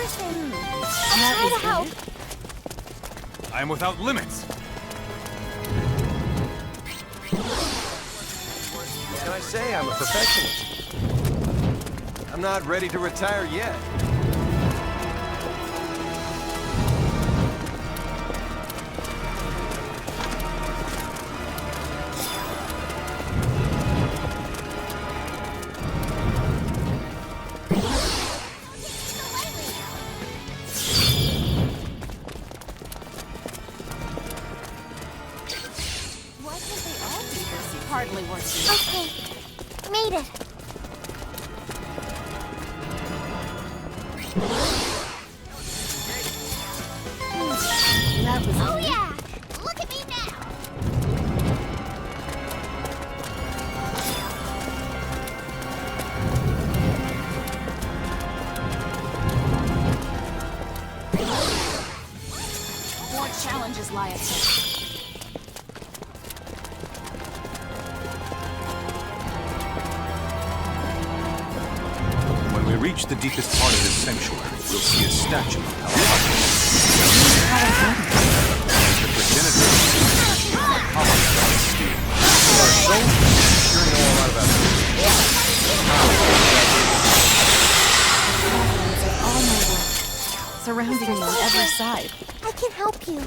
person. I'll try to help. I am without limits. What can I say? I'm a perfectionist. I'm not ready to retire yet. Hardly worth it. Okay, made it. That was oh yeah! Look at me now. More challenges lie ahead. When we reach the deepest part of this sanctuary, we'll see a statue of power. The progenitor of power steel. You are so sure know a lot about this. All my world, surrounding me on every side. I can help you.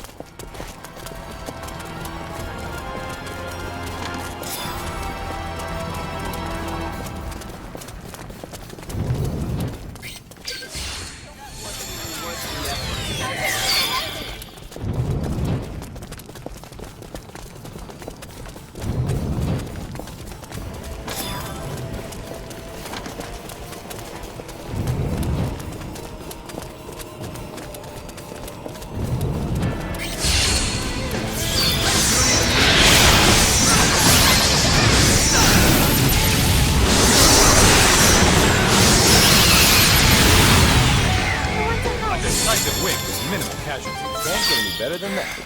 Can't get any better than that.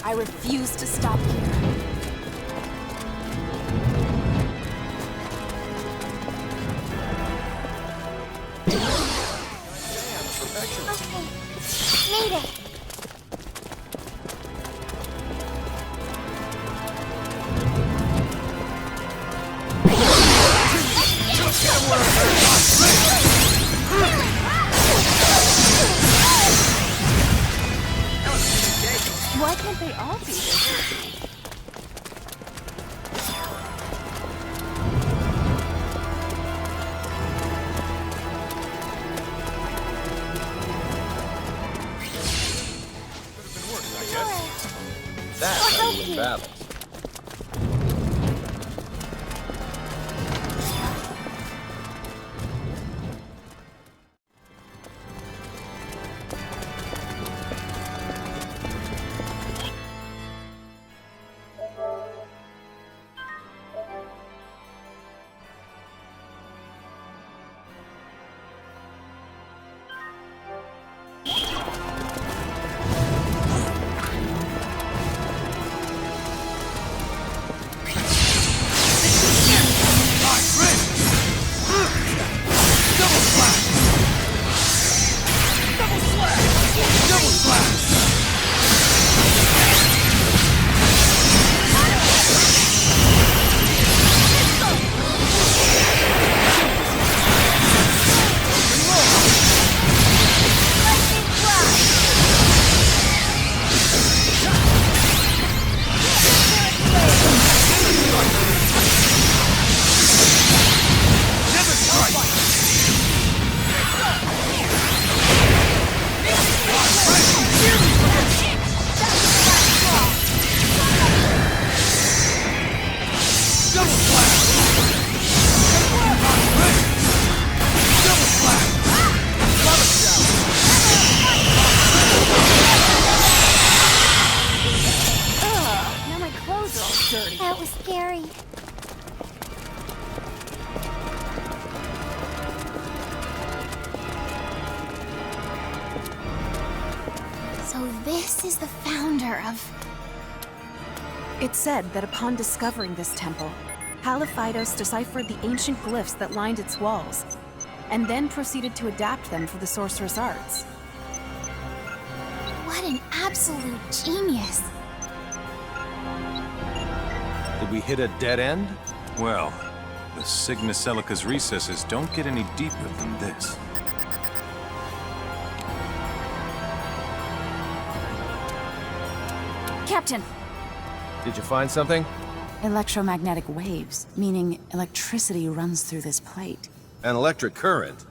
I refuse to stop here. Okay, made it. Why can't they all be this? That's how you win battles. That was scary. So this is the founder of... It said that upon discovering this temple, Haliphydos deciphered the ancient glyphs that lined its walls. and then proceeded to adapt them for the sorceress arts. What an absolute genius. Did we hit a dead end? Well, the Signicelica's recesses don't get any deeper than this. Captain! Did you find something? Electromagnetic waves, meaning electricity runs through this plate. An electric current?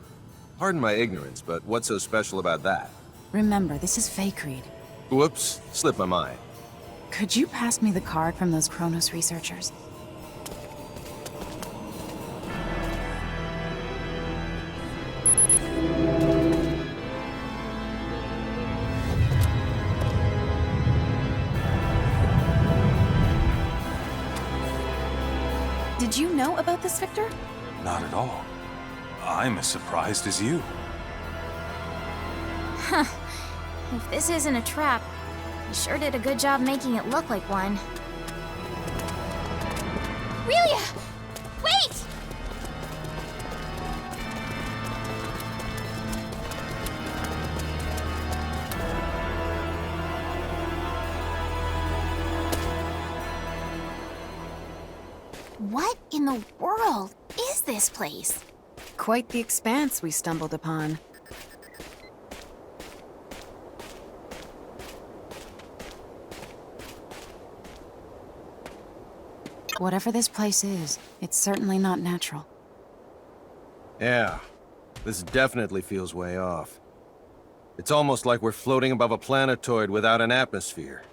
Pardon my ignorance, but what's so special about that? Remember, this is Faithlessness. Whoops, slipped my mind. Could you pass me the card from those Kronos researchers? Did you know about this, Victor? Not at all. I'm as surprised as you. Huh. If this isn't a trap, you sure did a good job making it look like one. Relia! Wait! What in the world is this place? Quite the expanse we stumbled upon. Whatever this place is, it's certainly not natural. Yeah, this definitely feels way off. It's almost like we're floating above a planetoid without an atmosphere,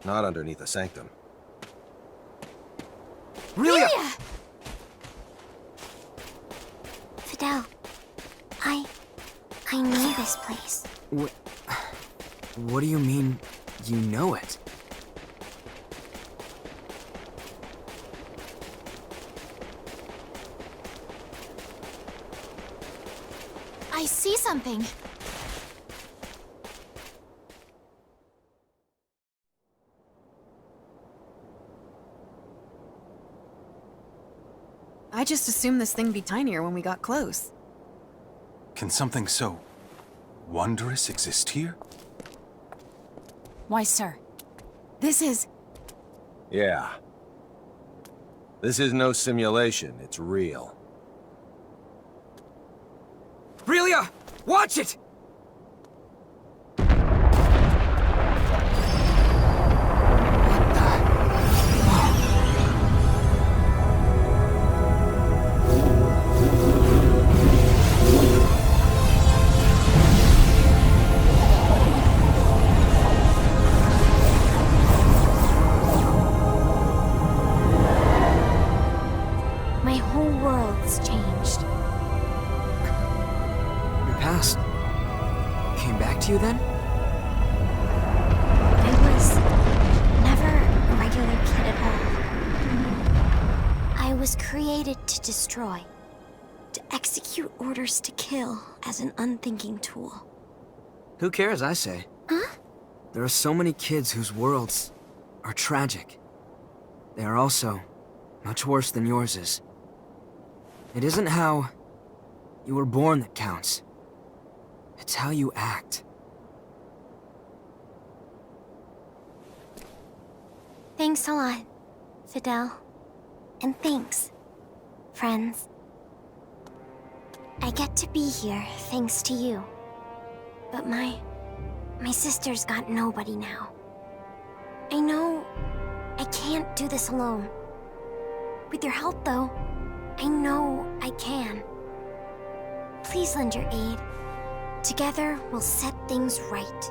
not underneath a sanctum. Relia! Fidel, I know this place. What do you mean, you know it? I see something. I just assumed this thing'd be tinier when we got close. Can something so wondrous exist here? Why, sir, this is... Yeah. This is no simulation, it's real. Relia! Watch it! My whole world's changed. Your past came back to you then? I was never a regular kid at all. I was created to destroy, to execute orders to kill as an unthinking tool. Who cares, I say? Huh? There are so many kids whose worlds are tragic. They are also much worse than yours is. It isn't how you were born that counts. It's how you act. Thanks a lot, Fidel. And thanks, friends. I get to be here thanks to you. But my sister's got nobody now. I know I can't do this alone. With your help, though, I know I can. Please lend your aid. Together, we'll set things right.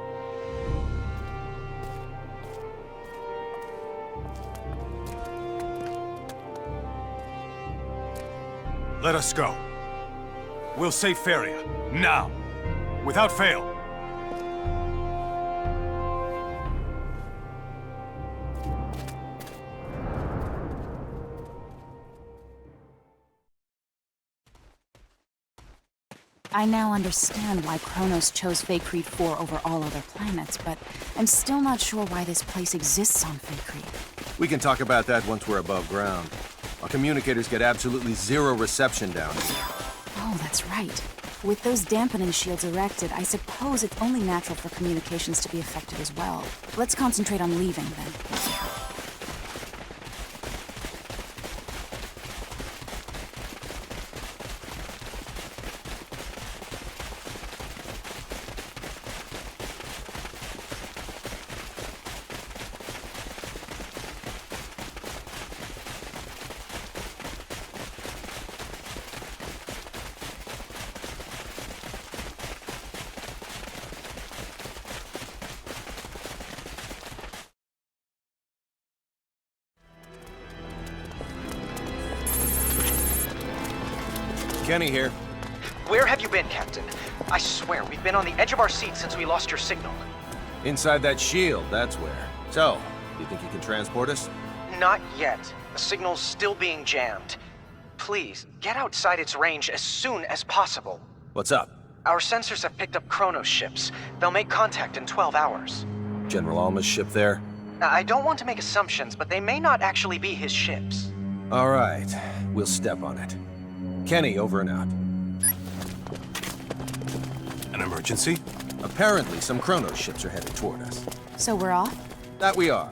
Let us go. We'll save Feria, now, without fail. I now understand why Kronos chose Faithlessness 4 over all other planets, but I'm still not sure why this place exists on Faithlessness. We can talk about that once we're above ground. Our communicators get absolutely zero reception down here. Oh, that's right. With those dampening shields erected, I suppose it's only natural for communications to be affected as well. Let's concentrate on leaving, then. Kenny here. Where have you been, Captain? I swear, we've been on the edge of our seats since we lost your signal. Inside that shield, that's where. So, you think you can transport us? Not yet. The signal's still being jammed. Please, get outside its range as soon as possible. What's up? Our sensors have picked up Kronos ships. They'll make contact in 12 hours. General Alma's ship there? I don't want to make assumptions, but they may not actually be his ships. All right, we'll step on it. Kenny, over and out. An emergency? Apparently, some Kronos ships are headed toward us. So we're off? That we are.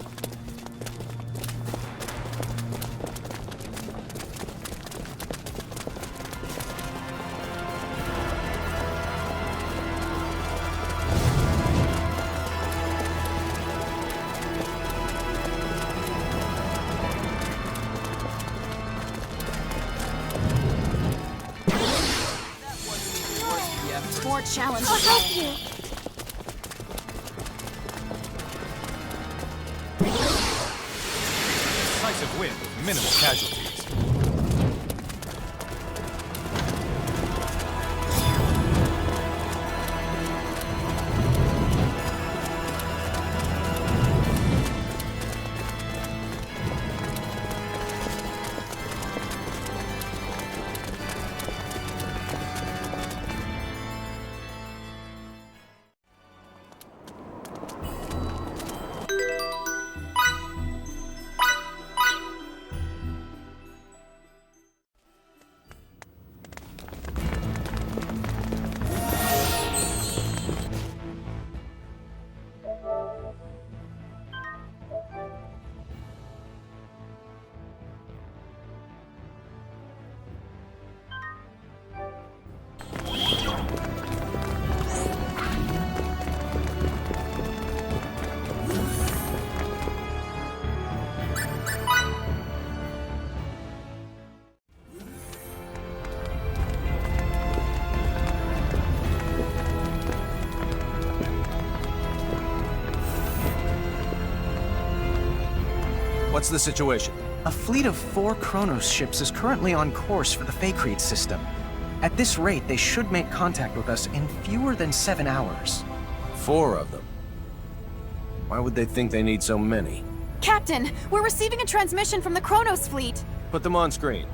More challenges. I'll help you. Decisive win with minimal casualties. What's the situation? A fleet of 4 Kronos ships is currently on course for the Faithlessness system. At this rate, they should make contact with us in fewer than 7 hours. 4 of them. Why would they think they need so many? Captain, we're receiving a transmission from the Kronos fleet. Put them on screen.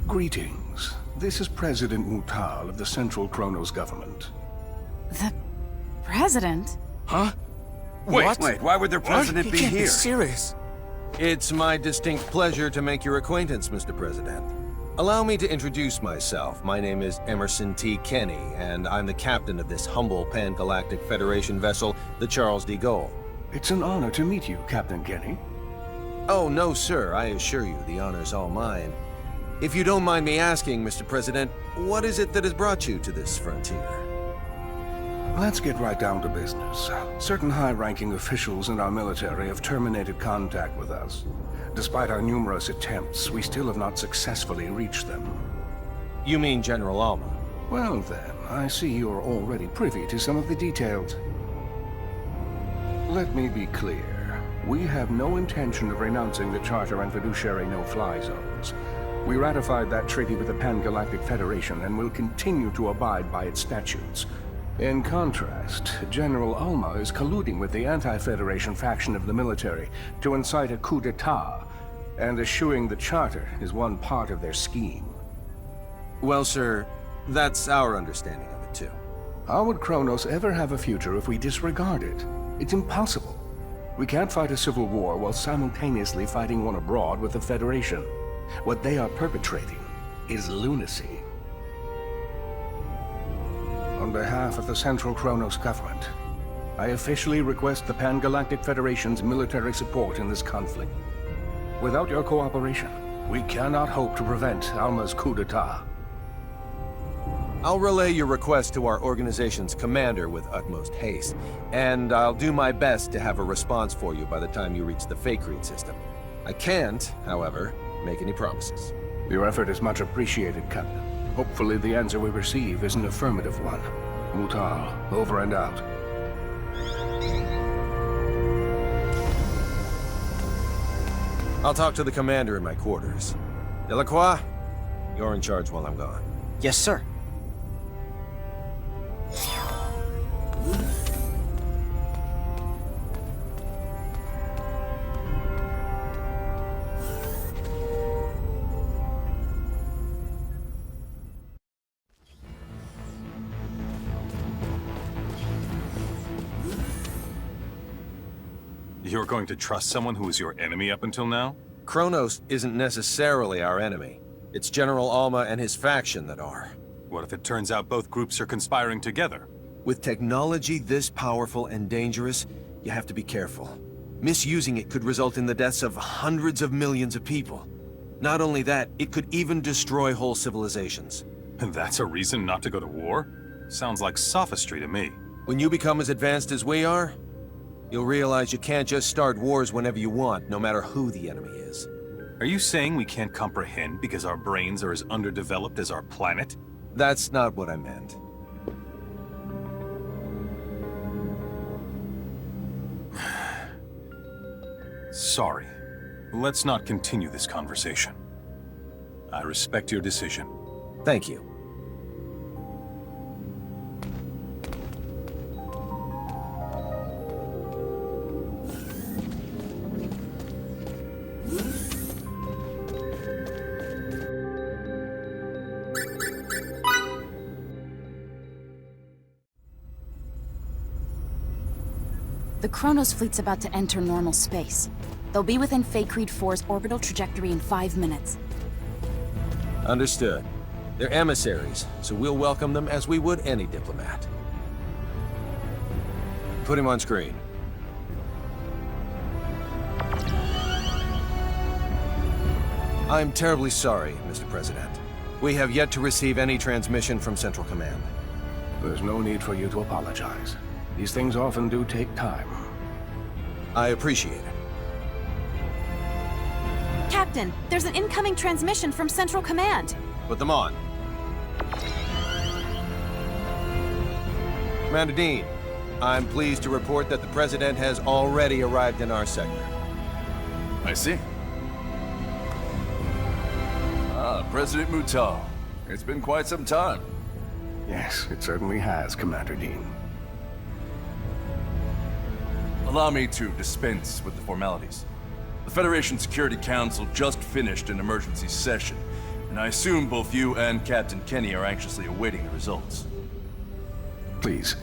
Greetings. This is President Mutal of the Central Kronos government. The president? Huh? Wait, why would their president be He can't here? be serious. It's my distinct pleasure to make your acquaintance, Mr. President. Allow me to introduce myself. My name is Emerson T. Kenny, and I'm the captain of this humble Pan-Galactic Federation vessel, the Charles de Gaulle. It's an honor to meet you, Captain Kenny. Oh, no, sir. I assure you, the honor's all mine. If you don't mind me asking, Mr. President, what is it that has brought you to this frontier? Let's get right down to business. Certain high-ranking officials in our military have terminated contact with us. Despite our numerous attempts, we still have not successfully reached them. You mean General Alma? Well then, I see you are already privy to some of the details. Let me be clear. We have no intention of renouncing the Charter and fiduciary no-fly zones. We ratified that treaty with the Pan-Galactic Federation and will continue to abide by its statutes. In contrast, General Alma is colluding with the anti-Federation faction of the military to incite a coup d'etat, and eschewing the Charter is one part of their scheme. Well, sir, that's our understanding of it, too. How would Kronos ever have a future if we disregard it? It's impossible. We can't fight a civil war while simultaneously fighting one abroad with the Federation. What they are perpetrating is lunacy. On behalf of the Central Kronos government, I officially request the Pan-Galactic Federation's military support in this conflict. Without your cooperation, we cannot hope to prevent Alma's coup d'etat. I'll relay your request to our organization's commander with utmost haste, and I'll do my best to have a response for you by the time you reach the Faithlessness system. I can't, however, make any promises. Your effort is much appreciated, Captain. Hopefully the answer we receive is an affirmative one. Mutal, over and out. I'll talk to the commander in my quarters. Delacroix, you're in charge while I'm gone. Yes, sir. You're going to trust someone who was your enemy up until now? Kronos isn't necessarily our enemy. It's General Alma and his faction that are. What if it turns out both groups are conspiring together? With technology this powerful and dangerous, you have to be careful. Misusing it could result in the deaths of hundreds of millions of people. Not only that, it could even destroy whole civilizations. And that's a reason not to go to war? Sounds like sophistry to me. When you become as advanced as we are, you'll realize you can't just start wars whenever you want, no matter who the enemy is. Are you saying we can't comprehend because our brains are as underdeveloped as our planet? That's not what I meant. Sorry. Let's not continue this conversation. I respect your decision. Thank you. The Kronos fleet's about to enter normal space. They'll be within Faithlessness 4's orbital trajectory in 5 minutes. Understood. They're emissaries, so we'll welcome them as we would any diplomat. Put him on screen. I'm terribly sorry, Mr. President. We have yet to receive any transmission from Central Command. There's no need for you to apologize. These things often do take time. I appreciate it. Captain, there's an incoming transmission from Central Command. Put them on. Commander Dean, I'm pleased to report that the President has already arrived in our sector. I see. President Mutal. It's been quite some time. Yes, it certainly has, Commander Dean. Allow me to dispense with the formalities. The Federation Security Council just finished an emergency session, and I assume both you and Captain Kenny are anxiously awaiting the results. Please.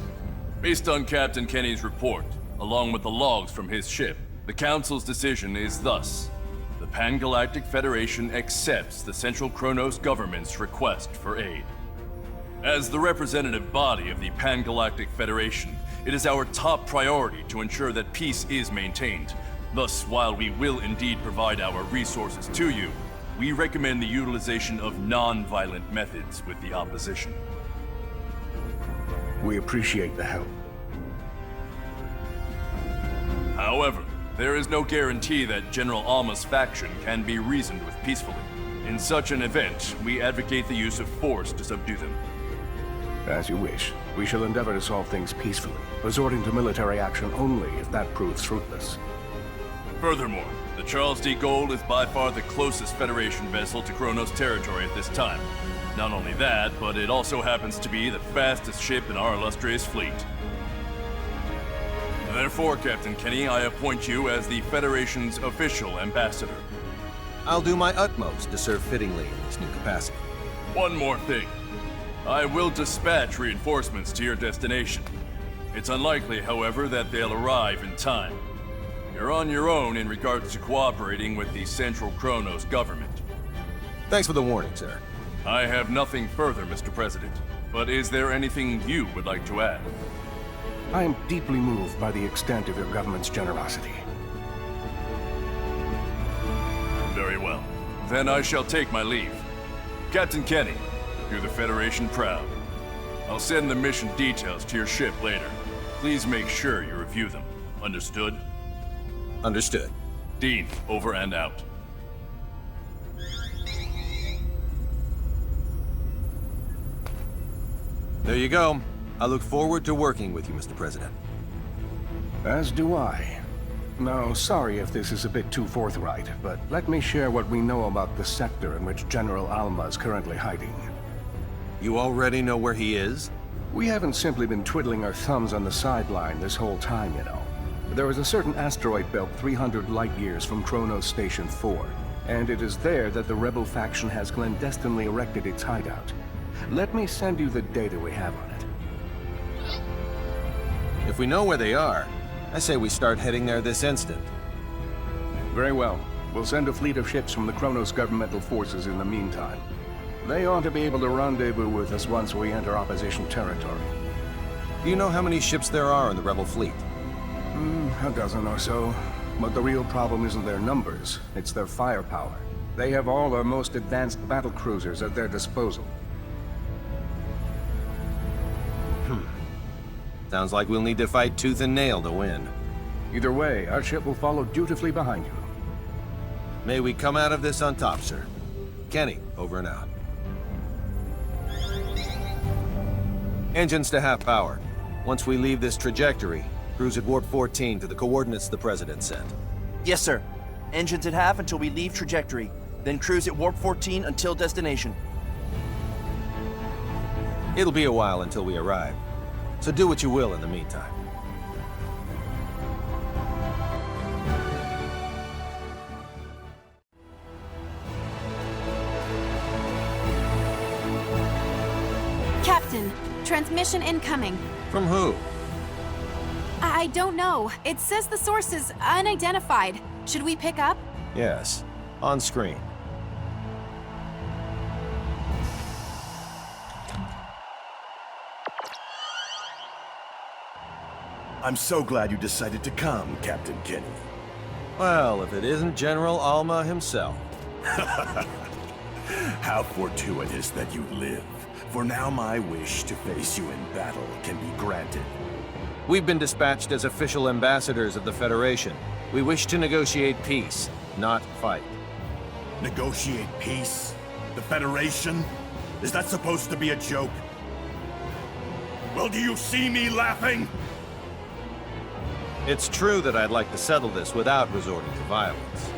Based on Captain Kenny's report, along with the logs from his ship, the Council's decision is thus. The Pan-Galactic Federation accepts the Central Kronos government's request for aid. As the representative body of the Pan-Galactic Federation, it is our top priority to ensure that peace is maintained. Thus, while we will indeed provide our resources to you, we recommend the utilization of non-violent methods with the opposition. We appreciate the help. However, there is no guarantee that General Alma's faction can be reasoned with peacefully. In such an event, we advocate the use of force to subdue them. As you wish. We shall endeavor to solve things peacefully, resorting to military action only if that proves fruitless. Furthermore, the Charles D. Gold is by far the closest Federation vessel to Kronos territory at this time. Not only that, but it also happens to be the fastest ship in our illustrious fleet. Therefore, Captain Kenny, I appoint you as the Federation's official ambassador. I'll do my utmost to serve fittingly in this new capacity. One more thing. I will dispatch reinforcements to your destination. It's unlikely, however, that they'll arrive in time. You're on your own in regards to cooperating with the Central Kronos government. Thanks for the warning, sir. I have nothing further, Mr. President. But is there anything you would like to add? I am deeply moved by the extent of your government's generosity. Very well. Then I shall take my leave. Captain Kenny, do the Federation proud. I'll send the mission details to your ship later. Please make sure you review them. Understood? Understood. Dean, over and out. There you go. I look forward to working with you, Mr. President. As do I. Now, sorry if this is a bit too forthright, but let me share what we know about the sector in which General Alma is currently hiding. You already know where he is? We haven't simply been twiddling our thumbs on the sideline this whole time, you know. There is a certain asteroid belt 300 light-years from Kronos Station 4, and it is there that the rebel faction has clandestinely erected its hideout. Let me send you the data we have on it. If we know where they are, I say we start heading there this instant. Very well. We'll send a fleet of ships from the Kronos governmental forces in the meantime. They ought to be able to rendezvous with us once we enter opposition territory. Do you know how many ships there are in the rebel fleet? A dozen or so. But the real problem isn't their numbers, it's their firepower. They have all our most advanced battle cruisers at their disposal. Sounds like we'll need to fight tooth and nail to win. Either way, our ship will follow dutifully behind you. May we come out of this on top, sir. Kenny, over and out. Engines to half power. Once we leave this trajectory, cruise at warp 14 to the coordinates the President sent. Yes, sir. Engines at half until we leave trajectory. Then cruise at warp 14 until destination. It'll be a while until we arrive, so do what you will in the meantime. Captain, transmission incoming. From who? I don't know. It says the source is unidentified. Should we pick up? Yes, on screen. I'm so glad you decided to come, Captain Kenny. Well, if it isn't General Alma himself. How fortuitous that you live, for now my wish to face you in battle can be granted. We've been dispatched as official ambassadors of the Federation. We wish to negotiate peace, not fight. Negotiate peace? The Federation? Is that supposed to be a joke? Well, do you see me laughing? It's true that I'd like to settle this without resorting to violence.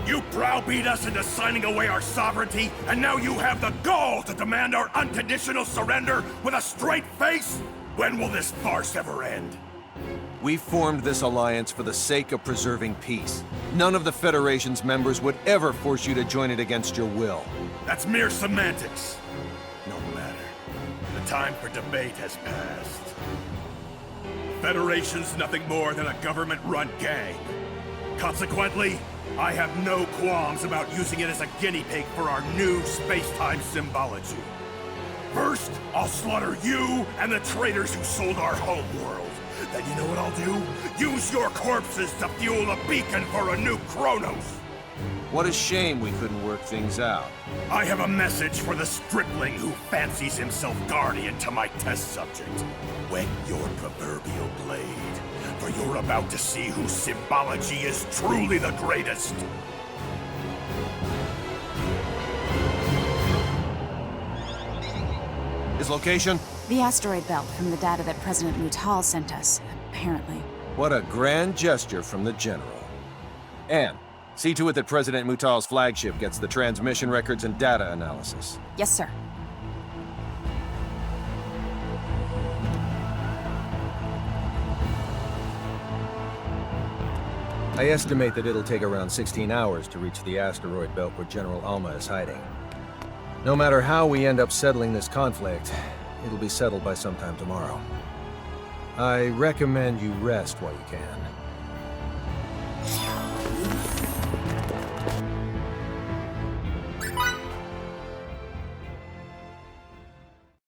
You browbeat us into signing away our sovereignty, and now you have the gall to demand our unconditional surrender with a straight face? When will this farce ever end? We formed this alliance for the sake of preserving peace. None of the Federation's members would ever force you to join it against your will. That's mere semantics. No matter. The time for debate has passed. Federation's nothing more than a government-run gang. Consequently, I have no qualms about using it as a guinea pig for our new space-time symbology. First, I'll slaughter you and the traitors who sold our homeworld. Then you know what I'll do? Use your corpses to fuel a beacon for a new Kronos! What a shame we couldn't work things out. I have a message for the stripling who fancies himself guardian to my test subject. Whet your proverbial blade, for you're about to see whose symbology is truly the greatest. His location? The asteroid belt from the data that President Mutal sent us, apparently. What a grand gesture from the General. Anne, see to it that President Mutal's flagship gets the transmission records and data analysis. Yes, sir. I estimate that it'll take around 16 hours to reach the asteroid belt where General Alma is hiding. No matter how we end up settling this conflict, it'll be settled by sometime tomorrow. I recommend you rest while you can.